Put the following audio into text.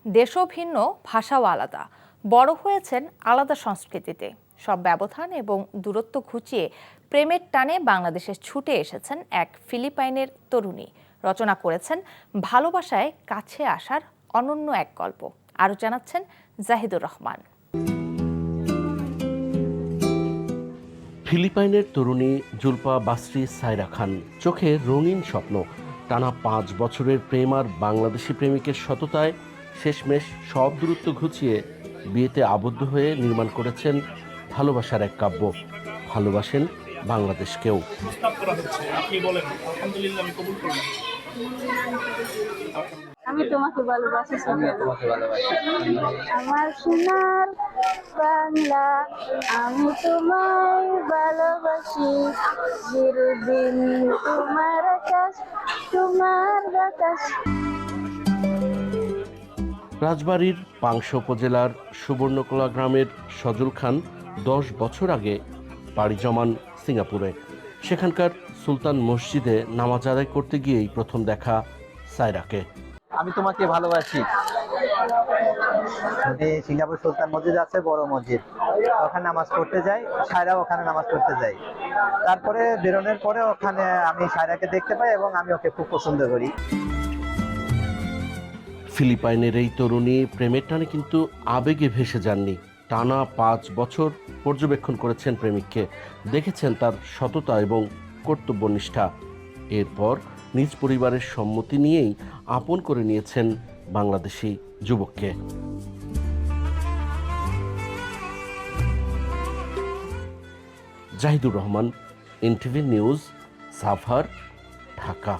দেশও ভিন্ন, ভাষাও আলাদা, বড় হয়েছেন আলাদা সংস্কৃতিতে। সব ব্যবধান এবং দূরত্ব ঘুচিয়ে প্রেমের টানে বাংলাদেশে ছুটে এসেছেন এক ফিলিপাইনের তরুণী। রচনা করেছেন ভালোবাসায় কাছে আসার অনন্য এক গল্প। আরও জানাচ্ছেন জাহিদুর রহমান। ফিলিপাইনের তরুণী জুলপা বাসরি সায়রা খান, চোখে রঙিন স্বপ্ন। টানা 5 বছরের প্রেম আর বাংলাদেশি প্রেমিকের সততায় শেষমেশ সব দূরত্ব ঘুচিয়ে বিয়েতে আবদ্ধ হয়ে নির্মাণ করেছেন ভালোবাসার এক কাব্য। ভালোবাসেন বাংলাদেশকেও। আমি তোমাকে ভালোবাসি, আমার সোনার বাংলা, আমি তোমায় ভালোবাসি, চিরদিন তোমার আকাশ, তোমার বাতাস। রাজবাড়ীর পাংশা উপজেলার সুবর্ণকলা গ্রামের সজল খান 10 বছর আগে পাড়ি জমান সিঙ্গাপুরে। সেখানকার সুলতান মসজিদে নামাজ আদায় করতে গিয়েই প্রথম দেখা সায়রাকে। আমি তোমাকে ভালোবাসি। সিঙ্গাপুর সুলতান মসজিদ আছে, বড় মসজিদ, ওখানে নামাজ পড়তে যাই, সায়রাও ওখানে নামাজ পড়তে যাই। তারপরে বেরোনোর পরে ওখানে আমি সায়রাকে দেখতে পাই এবং আমি ওকে খুব পছন্দ করি। ফিলিপাইনের এই তরুণী প্রেমের টানে কিন্তু আবেগে ভেসে যাননি। টানা 5 বছর পর্যবেক্ষণ করেছেন প্রেমিককে, দেখেছেন তার সততা এবং কর্তব্যনিষ্ঠা। এরপর নিজ পরিবারের সম্মতি নিয়েই আপন করে নিয়েছেন বাংলাদেশি যুবককে। Zahidur Rahman, NTV news, Savar, Dhaka.